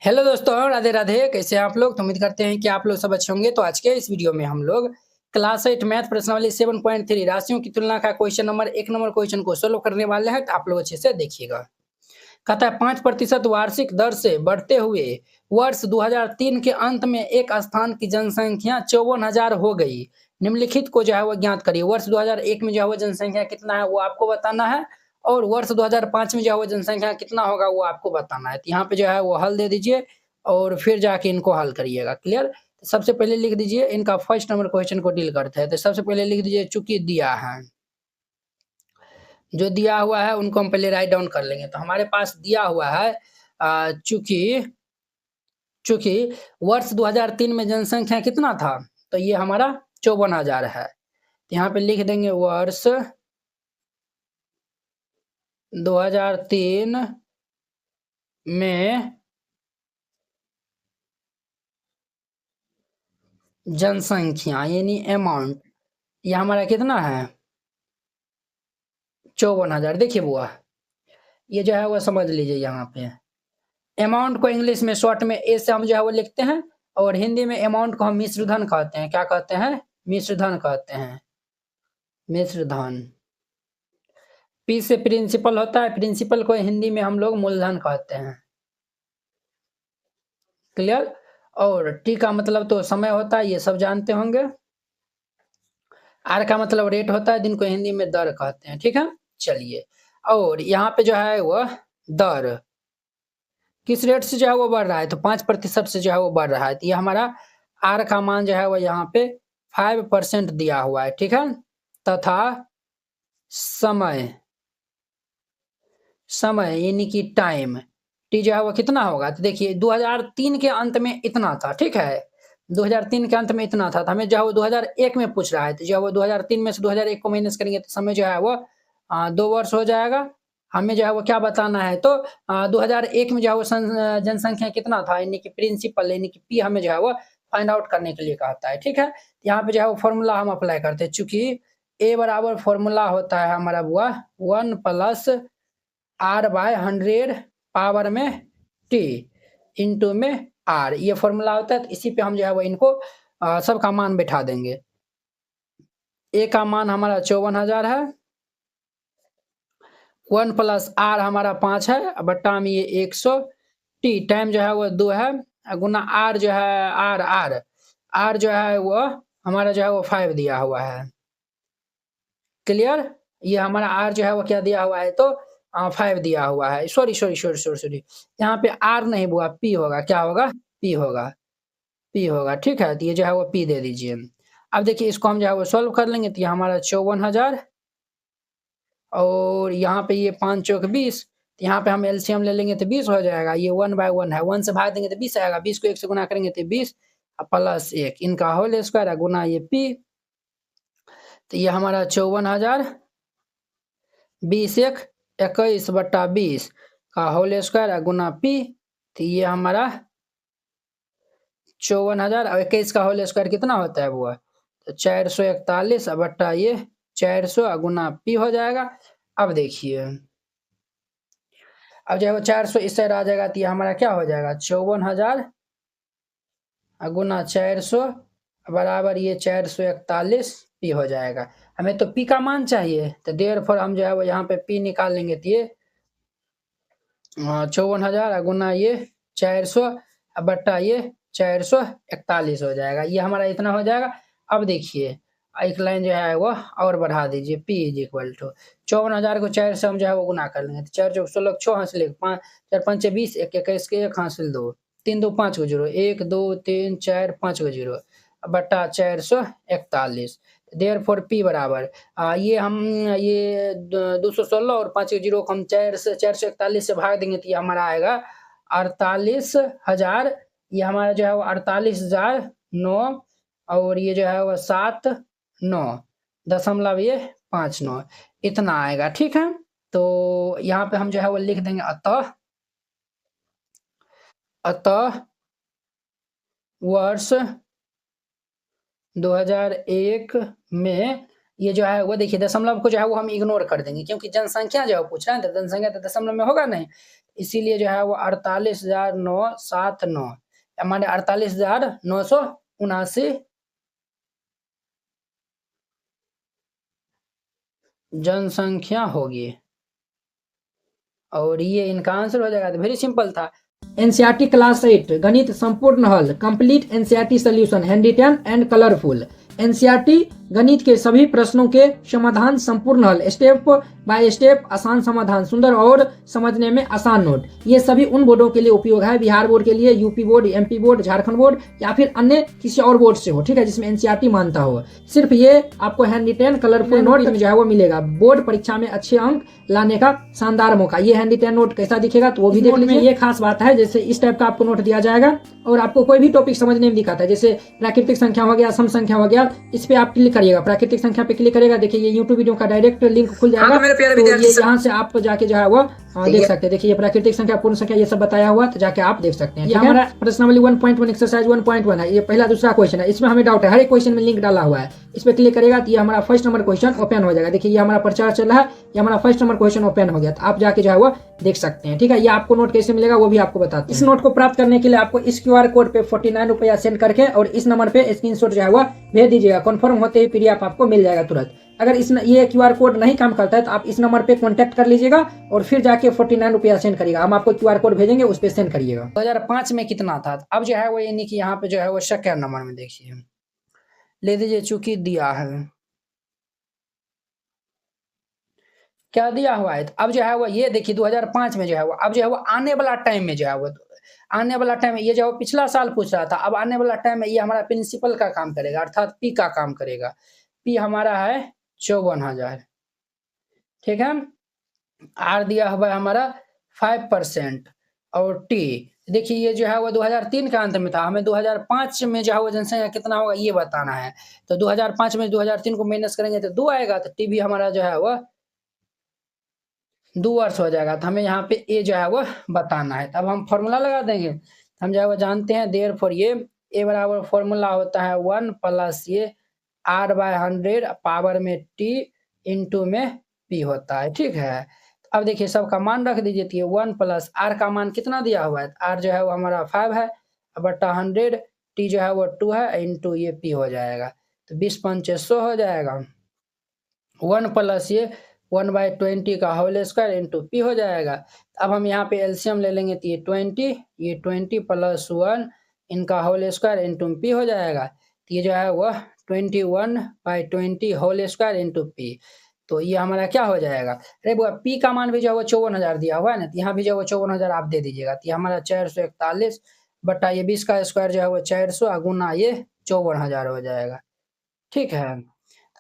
Hello दोस्तों, राधे राधे। कैसे हैं आप लोग? तो उम्मीद करते हैं कि आप लोग सब अच्छे होंगे। तो आज के इस वीडियो में हम लोग क्लास 8 मैथ प्रश्नावली 7.3 राशियों की तुलना का क्वेश्चन नंबर 1 नंबर क्वेश्चन को सोल्व करने वाले हैं। तो आप लोग अच्छे से देखिएगा। कहता है 5% वार्षिक दर से बढ़ते हुए वर्ष 2003 के अंत में एक स्थान की जनसंख्या 54,000 हो गई। निम्नलिखित को जो है वो ज्ञात करिए। वर्ष 2001 में जो है वो जनसंख्या कितना है वो आपको बताना है, और वर्ष 2005 में जो है वो जनसंख्या कितना होगा वो आपको बताना है। तो यहाँ पे जो है वो हल दे दीजिए और फिर जाके इनको हल करिएगा। क्लियर? तो सबसे पहले लिख दीजिए, इनका फर्स्ट नंबर क्वेश्चन को डील करते हैं। तो सबसे पहले लिख दीजिए चूंकि दिया है, जो दिया हुआ है उनको हम पहले राइट डाउन कर लेंगे। तो हमारे पास दिया हुआ है चूंकि चूंकि वर्ष 2003 में जनसंख्या कितना था, तो ये हमारा 54,000 है। तो यहाँ पे लिख देंगे वर्ष 2003 में जनसंख्या यानी अमाउंट, ये हमारा कितना है 54,000। देखिए बुआ, ये जो है वो समझ लीजिए। यहाँ पे अमाउंट को इंग्लिश में शॉर्ट में ए से हम जो है वो लिखते हैं, और हिंदी में अमाउंट को हम मिश्र धन कहते हैं। क्या कहते हैं? मिश्र धन कहते हैं। मिश्र धन। पी से प्रिंसिपल होता है, प्रिंसिपल को हिंदी में हम लोग मूलधन कहते हैं। क्लियर? और टी का मतलब तो समय होता है, ये सब जानते होंगे। आर का मतलब रेट होता है, जिनको हिंदी में दर कहते हैं। ठीक है, चलिए। और यहाँ पे जो है वो दर किस रेट से जो है वो बढ़ रहा है, तो 5% से जो है वो बढ़ रहा है। तो ये हमारा आर का मान जो है वो यहाँ पे 5% दिया हुआ है। ठीक है, तथा समय समय यानी कि टाइम टी जो है वो कितना होगा, तो देखिए 2003 के अंत में इतना था। ठीक है, 2003 के अंत में इतना था, तो हमें जो है वो 2001 में पूछ रहा है। तो जो है वो 2003 में से 2001 को माइनस करेंगे तो समय जो है वो 2 वर्ष हो जाएगा। हमें जो है वो क्या बताना है, तो 2001 में जो है वो जनसंख्या कितना था, यानी कि प्रिंसिपल यानी कि पी हमें जो है वो फाइंड आउट करने के लिए कहता है। ठीक है, यहाँ पे जो है वो फॉर्मूला हम अप्लाई करते हैं। चूंकि ए बराबर फॉर्मूला होता है हमारा बुआ 1 प्लस आर बाय 100 पावर में टी इंटू में आर, ये फॉर्मूला होता है। तो इसी पे हम जो है वो इनको सबका मान बैठा देंगे। ए का मान हमारा 54,000 है, 1 प्लस आर हमारा 5 है, बट्टा में ये 100, टी टाइम जो है वो 2 है, गुना आर जो है आर आर आर जो है वो हमारा जो है वो 5 दिया हुआ है। क्लियर? ये हमारा आर जो है वो क्या दिया हुआ है, तो 5 दिया हुआ है। Sorry sorry sorry sorry sorry, यहाँ पे आर नहीं हुआ, पी होगा। क्या होगा? पी होगा। पी होगा। ठीक है, तो ये जो है वो पी दे दीजिए। अब देखिए इसको हम जो है वो सोल्व कर लेंगे। तो ये हमारा 54,000, और यहाँ पे ये 5 चौक 20, यहाँ पे हम एलसीएम ले लेंगे तो 20 हो जाएगा। ये 1/1 है, 1 से भाग देंगे तो 20 आएगा, 20 को 1 से गुना करेंगे तो 20 प्लस 1, इनका होल स्क्वायर है गुना ये पी। तो ये हमारा 54,000 20 एक 21 बट्टा 20 का होल स्क्वायर है गुना पी। तो ये हमारा 54,000 और 21 का होल स्क्वायर कितना होता है वो, तो 441 बट्टा ये 400 गुना पी हो जाएगा। अब देखिए, अब जो है वो 400 इस साइड आ जाएगा, तो ये हमारा क्या हो जाएगा 54,000 गुना 400 बराबर ये 441 पी हो जाएगा। हमें तो पी का मान चाहिए, तो देयरफॉर हम जो है वो यहाँ पे पी निकाल लेंगे। तो ये 54,000 गुना ये 400 बट्टा ये 441 हो जाएगा। ये हमारा इतना हो जाएगा। अब देखिए एक लाइन जो है वो और बढ़ा दीजिए, P इज इक्वल टू 54,000 को 4 से हम जो है वो गुना कर लेंगे। तो 4 चौक 16 6 हासिल 5 4 5 20 1 21 के 1 हासिल 2 3 2 5 को 0 1 2 3 4 5 को 0 बट्टा 441। देयरफॉर P बराबर ये हम ये 216 और 5 के 0 को हम 441 से भाग देंगे तो ये हमारा आएगा 48,000। ये हमारा जो है वो 48,009, और ये जो है वो 7,9 ये 5,9 इतना आएगा। ठीक है, तो यहाँ पे हम जो है वो लिख देंगे अतः अतः वर्ष 2001 में ये जो है वो देखिए दशमलव को जो है वो हम इग्नोर कर देंगे, क्योंकि जनसंख्या जो है पूछ रहा है, तो जनसंख्या तो दशमलव में होगा नहीं, इसीलिए जो है वो 48,979 हमारे 48,979 जनसंख्या होगी, और ये इनका आंसर हो जाएगा। तो वेरी सिंपल था। एनसीईआरटी क्लास 8 गणित संपूर्ण हल complete NCERT solution handwritten and colourful. NCERT गणित के सभी प्रश्नों के समाधान संपूर्ण हल स्टेप बाय स्टेप आसान समाधान सुंदर और समझने में आसान नोट, ये सभी उन बोर्डों के लिए उपयोग है, बिहार बोर्ड के लिए, UP board, MP board, Jharkhand board या फिर अन्य किसी और बोर्ड से हो, ठीक है, जिसमें एनसीईआरटी मानता हो। सिर्फ ये आपको हैंड रिटन कलरफुल नोट जो है वो मिलेगा, बोर्ड परीक्षा में अच्छे अंक लाने का शानदार मौका। ये हैंड रिटन नोट कैसा दिखेगा तो वो भी देख लीजिए। ये खास बात है, जैसे इस टाइप का आपको नोट दिया जाएगा और आपको कोई भी टॉपिक समझने में दिखाता है, जैसे प्राकृतिक संख्या हो गया, सम संख्या हो गया, इस पे आप क्लिक करिएगा, प्राकृतिक संख्या पे क्लिक करेगा, देखिए ये यूट्यूब वीडियो का डायरेक्ट लिंक खुल जाएगा। तो ये यहाँ से आप जाके जो है वो देख सकते हैं। देखिए ये प्राकृतिक संख्या, पूर्ण संख्या, ये सब बताया हुआ, तो जाके आप देख सकते हैं। ये हमारा प्रश्नावली 1.1 एक्सरसाइज 1.1 है, ये पहला दूसरा क्वेश्चन है, इसमें हमें डाउट है, हर एक क्वेश्चन में लिंक डाला हुआ है, इस पे क्लिक करेगा तो ये हमारा फर्स्ट नंबर क्वेश्चन ओपन हो जाएगा। देखिए ये हमारा प्रचार चल रहा है, ये हमारा फर्स्ट नंबर क्वेश्चन ओपन हो गया, तो आप जाके जो है वो देख सकते हैं, ठीक है। ये आपको नोट कैसे मिलेगा वो भी आपको बताते हैं। इस नोट को प्राप्त करने के लिए आपको इस QR कोड पे 49 रुपया सेंड करके और इस नंबर पे स्क्रीनशॉट जो है वो भेज दीजिएगा, कन्फर्म होते ही PDF आपको मिल जाएगा तुरंत। अगर ये QR कोड नहीं काम करता है तो आप इस नंबर पे कांटेक्ट कर लीजिएगा और फिर जाके 49 रुपया सेंड करिएगा, हम आपको QR कोड भेजेंगे, उस पे सेंड करिएगा। 2005 में कितना था, अब जो है वो यानी कि यहाँ पे जो है वो सेकंड नंबर में देखिए ले दीजिए, चूंकि दिया है, क्या दिया हुआ है, अब जो है वो ये देखिए 2005 में जो है वो, अब जो है वो आने वाला टाइम में जो है वो, आने वाला टाइम में ये जो पिछला साल पूछ रहा था, अब आने वाला टाइम में ये हमारा प्रिंसिपल का काम करेगा, अर्थात P का काम करेगा। P हमारा है 54,000, ठीक है। R दिया हुआ है हमारा 5% और T देखिए ये जो है वो 2003 का अंत में था, हमें 2005 में जो है वो जनसंख्या कितना होगा ये बताना है, तो 2005 में 2003 को माइनस करेंगे तो 2 आएगा, तो T भी हमारा जो है वो 2 वर्ष हो जाएगा, तो हमें यहाँ पे ए जो है वो बताना है। तब हम फॉर्मूला लगा देंगे, हम जो है वो जानते हैं, देयरफॉर ये ए बराबर फॉर्मूला होता है 1 प्लस ये R/100 पावर में T इंटू में P होता है, ठीक है। अब देखिए सबका मान रख दीजिए, तो ये 1 प्लस R का मान कितना दिया हुआ है, R जो है वो हमारा 5 है बटा 100, T जो है वो 2 है इंटू ये P हो जाएगा, तो 20×5 हो जाएगा। 1 प्लस ये 1/20 का होल स्क्वायर इंटू P हो जाएगा। अब हम यहाँ पे एलसीएम ले लेंगे, तो ये 20 प्लस 1 इनका होल स्क्वायर इंटू P हो जाएगा, तो ये जो है वह 21/20 होल स्क्वायर इंटू P, तो ये हमारा क्या हो जाएगा, अरे वो P का मान भी जो है वो 54,000 दिया हुआ है ना, तो यहाँ भी जो है वो 54,000 आप दे दीजिएगा, तो ये हमारा 441 बटा ये 20 का स्क्वायर जो है वो 400 गुना ये 54,000 हो जाएगा, ठीक है।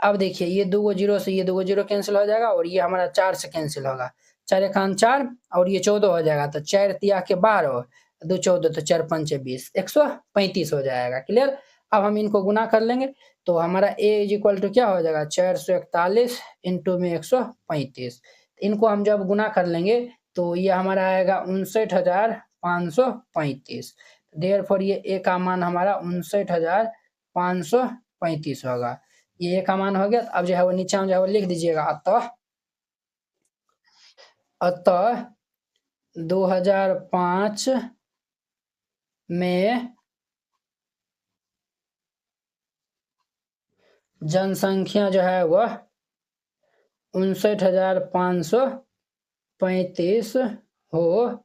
अब देखिए ये 2 जीरो से ये 2 जीरो कैंसिल हो जाएगा और ये हमारा 4 से कैंसिल होगा, 4 एकान 4 और ये 14 हो जाएगा, तो 4 तिया के 12, 2 14, तो 4 पंचे 20, 135 हो जाएगा, क्लियर। अब हम इनको गुना कर लेंगे, तो हमारा a इज इक्वल टू क्या हो जाएगा 441 इंटू में 135, इनको हम जब गुना कर लेंगे तो ये हमारा आएगा 59,535, देयरफॉर ये a का मान हमारा 59,535 होगा, ये का मान हो गया। अब जो है वो नीचे जो है वो लिख दीजिएगा, अतः 2005 में जनसंख्या जो है वह 59,535 हो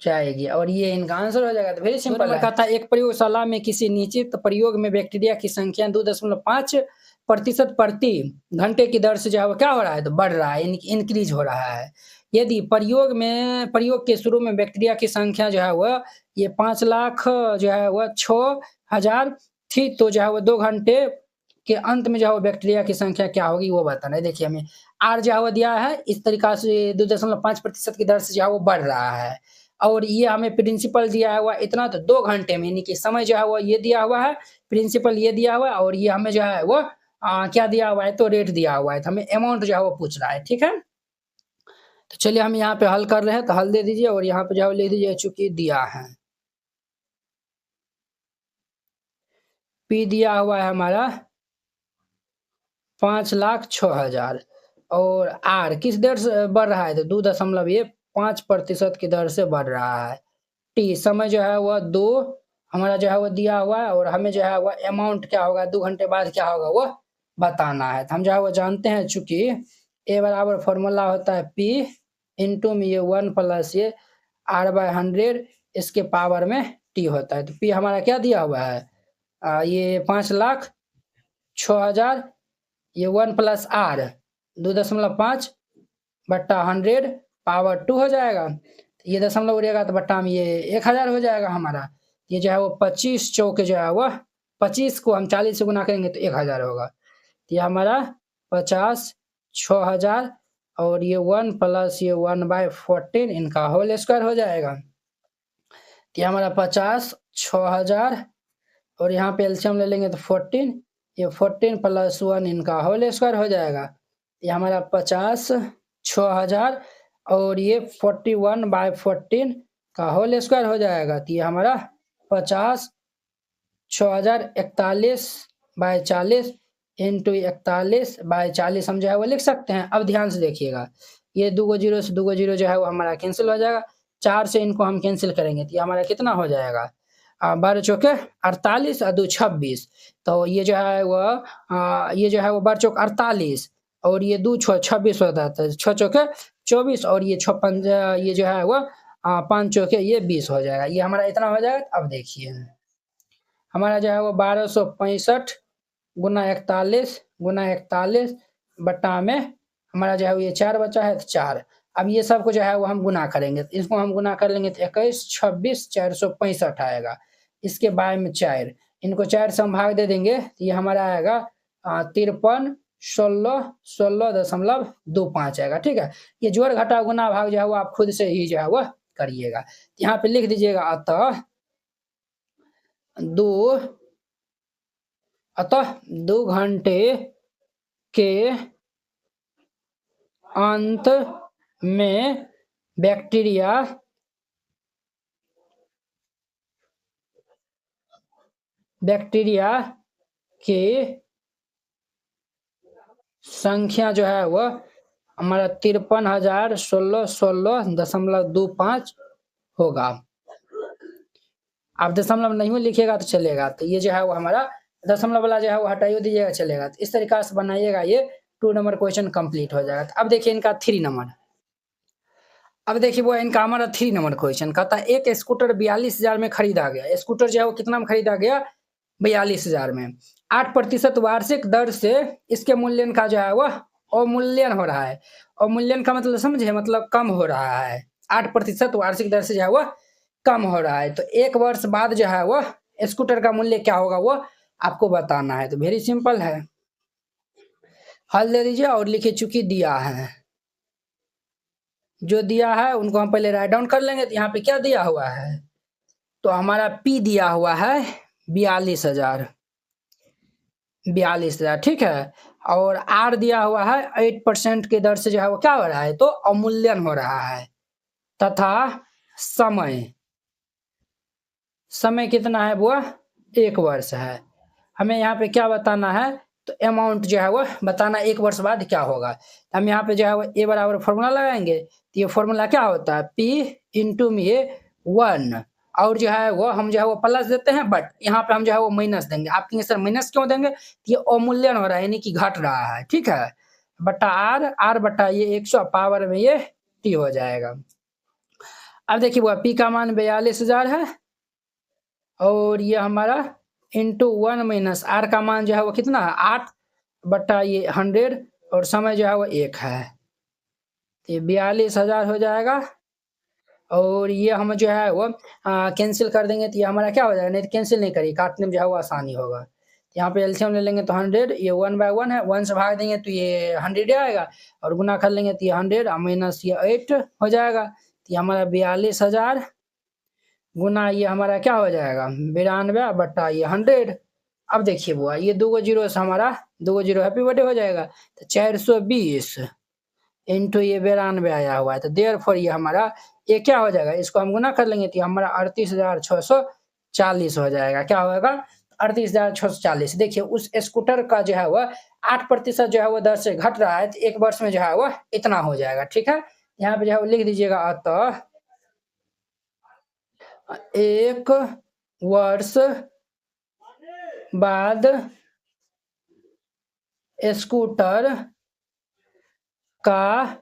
जाएगी, और ये इनका आंसर हो जाएगा। तो वेरी सिंपल है, कहता है एक प्रयोगशाला में किसी निश्चित प्रयोग में बैक्टीरिया की संख्या 2.5% प्रति घंटे की दर से जो है वो क्या हो रहा है, तो बढ़ रहा है, इंक्रीज हो रहा है। यदि प्रयोग के शुरू में बैक्टीरिया की संख्या जो है वह ये 5 लाख जो है वह 6,000 थी, तो जो है वो 2 घंटे के अंत में जो है वो बैक्टीरिया की संख्या क्या होगी वो बताना है। देखिए हमें R जो है वो दिया है, इस तरीका से 2.5% की दर से जो है वो बढ़ रहा है, और ये हमें प्रिंसिपल दिया हुआ इतना, तो 2 घंटे में, यानी कि समय जो है वो ये दिया हुआ है, प्रिंसिपल ये दिया हुआ है, और ये हमें जो है वो क्या दिया हुआ है, तो रेट दिया हुआ है, तो हमें अमाउंट जो है वो पूछ रहा है, ठीक है। तो चलिए हम यहाँ पे हल कर रहे हैं, तो हल दे दीजिए और यहाँ पे जो है लिख दीजिए, चूंकि दिया है P दिया हुआ है हमारा 5,06,000 और R किस दर से बढ़ रहा है? तो 2.5% की दर से बढ़ रहा है। T समय जो है वह 2 हमारा जो है वो दिया हुआ है और हमें जो है वह अमाउंट क्या होगा 2 घंटे बाद क्या होगा वो बताना है। तो हम जो है वो जानते हैं चूँकि A बराबर फॉर्मूला होता है P इंटू में ये 1 प्लस ये R/100 इसके पावर में T होता है। तो P हमारा क्या दिया हुआ है? ये 5,06,000 ये 1 प्लस R 2.5 बट्टा 100 पावर 2 हो जाएगा। ये दशमलव उड़ेगा तो बट्टा में ये 1,000 हो जाएगा हमारा। ये जो है वो 25 चौके जो है वह 25 को हम 40 से गुना करेंगे तो 1,000 होगा। ये हमारा 50,06,000 और ये 1 प्लस ये 1/14 इनका होल स्क्वायर हो जाएगा। ये हमारा 50,06,000 और यहाँ पे एलसीएम ले लेंगे तो 14 ये 14 प्लस 1 इनका होल स्क्वायर हो जाएगा। ये हमारा 50,06,000 और ये 41/14 का होल स्क्वायर हो जाएगा। तो ये हमारा 50,06,000 41/40 इंटू 41/40 हम जो है वो लिख सकते हैं। अब ध्यान से देखिएगा, ये 2 जीरो से 2 जीरो जो है वो हमारा कैंसिल हो जाएगा। 4 से इनको हम कैंसिल करेंगे तो ये हमारा कितना हो जाएगा? 12 चौके 48 और 2 26। तो ये जो है वो ये जो है वो 12 चौक 48 और ये 2 6 26 होता है। 6 चौके 24 और ये 56 ये जो है वो 5 चौके ये 20 हो जाएगा। ये हमारा इतना हो जाएगा। अब देखिए हमारा जो है वो 1265 गुना 41 बट्टा में हमारा जो है ये 4 बचा है तो 4। अब ये सबको जो है वो हम गुना करेंगे तो इसको हम गुना कर लेंगे तो 21 26 465 आएगा। इसके बाद में 4 इनको 4 से हम भाग दे देंगे तो ये हमारा आएगा 53 16 16.25 आएगा। ठीक है, ये जोड़ घटा गुना भाग जो है वो आप खुद से ही जो है वो करिएगा। यहाँ पे लिख दीजिएगा अतः 2 घंटे के अंत में बैक्टीरिया की संख्या जो है वह हमारा 53,1616.25 होगा। आप दशमलव नहीं लिखिएगा तो चलेगा। तो ये जो है वो हमारा दशमलव वाला जो है वो हटाइए दीजिएगा चलेगा। तो इस तरीका से बनाइएगा, ये 2 नंबर क्वेश्चन कंप्लीट हो जाएगा। तो अब देखिए इनका 3 नंबर। अब देखिए वो इनका हमारा 3 नंबर क्वेश्चन कहता है एक स्कूटर 42,000 में खरीदा गया। स्कूटर जो है वो कितना में खरीदा गया? 42,000 में। 8% वार्षिक दर से इसके मूल्यन का जो है वह अवमूल्यन हो रहा है। अवमूल्यन का मतलब समझे, मतलब कम हो रहा है। 8% वार्षिक दर से जो है वह कम हो रहा है। तो 1 वर्ष बाद जो है वह स्कूटर का मूल्य क्या होगा वो आपको बताना है। तो वेरी सिंपल है, हल दे दीजिए और लिखिए चूंकि दिया है, जो दिया है उनको हम पहले राइट डाउन कर लेंगे। तो यहाँ पे क्या दिया हुआ है? तो हमारा P दिया हुआ है 42,000 ठीक है, और R दिया हुआ है 8% की दर से जो है वो क्या हो रहा है? तो अवमूल्यन हो रहा है। तथा समय कितना है? वो 1 वर्ष है। हमें यहाँ पे क्या बताना है? तो अमाउंट जो है वो बताना 1 वर्ष बाद क्या होगा। हम यहाँ पे जो है वो A बराबर फॉर्मूला लगाएंगे। तो ये फॉर्मूला क्या होता है? P इंटू में 1 और जो है वो हम जो है वो प्लस देते हैं, बट यहाँ पे हम जो है वो माइनस देंगे। आप कहेंगे सर माइनस क्यों देंगे? तो ये अवमूल्यन हो रहा है यानी कि घट रहा है। ठीक है, बट्टा R बट्टा ये 100 पावर में ये T हो जाएगा। अब देखिए वो P का मान 42,000 है और ये हमारा इंटू 1 माइनस R का मान जो है वो कितना है? 8 बट्टा ये 100 और समय जो है वो 1 है। ये 42,000 हो जाएगा और ये हम जो है वो कैंसिल कर देंगे तो ये हमारा क्या हो जाएगा? नहीं कैंसिल नहीं करिए, काटने में जो है वो आसानी होगा। यहाँ पे एलसीएम ले लेंगे तो 100 ये 1/1 है, 1 से भाग देंगे तो ये 100 आएगा और गुना कर लेंगे तो ये 100 माइनस ये 8 हो जाएगा। तो ये हमारा 42,000 गुना ये हमारा क्या हो जाएगा? 92 बट्टा ये 100। अब देखिए बुआ ये 2 जीरो से हमारा 2 जीरो हैप्पी बर्थडे हो जाएगा। तो 420 इंटू ये 92 आया हुआ है। तो देयरफॉर ये हमारा ये क्या हो जाएगा? इसको हम गुना कर लेंगे तो हमारा 38,640 हो जाएगा। क्या होगा? 38,640। देखिए उस स्कूटर का जो है वह 8% जो है वो दर से घट रहा है, तो 1 वर्ष में जो है वह इतना हो जाएगा, ठीक है? यहाँ पे जो है वो लिख दीजिएगा, अतः 1 वर्ष बाद स्कूटर का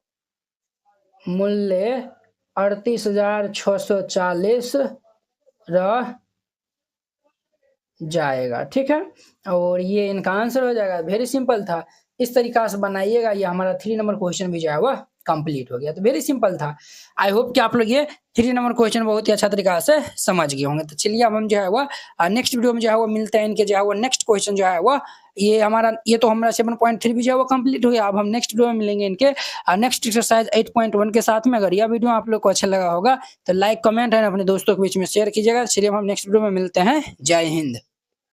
मूल्य 38,640 रह जाएगा, ठीक है? और ये इनका आंसर हो जाएगा, वेरी सिंपल था। इस तरीका से बनाइएगा, ये हमारा 3 नंबर क्वेश्चन भी जो है वह कंप्लीट हो गया, तो वेरी सिंपल था। आई होप कि आप लोग ये 3 नंबर क्वेश्चन बहुत ही अच्छा तरीका से समझ गए होंगे। तो चलिए अब हम जो है वह नेक्स्ट वीडियो में जो है वो मिलते हैं, इनके जो है वो नेक्स्ट क्वेश्चन जो है वह ये तो हमारा 7.3 भी जो है वो कंप्लीट हो गया। अब हम नेक्स्ट वीडियो में मिलेंगे इनके नेक्स्ट एक्सरसाइज 8.1 के साथ में। अगर यह वीडियो आप लोग को अच्छा लगा होगा तो लाइक, कमेंट एंड अपने दोस्तों के बीच में शेयर कीजिएगा। चलिए अब हम नेक्स्ट वीडियो में मिलते हैं। जय हिंद।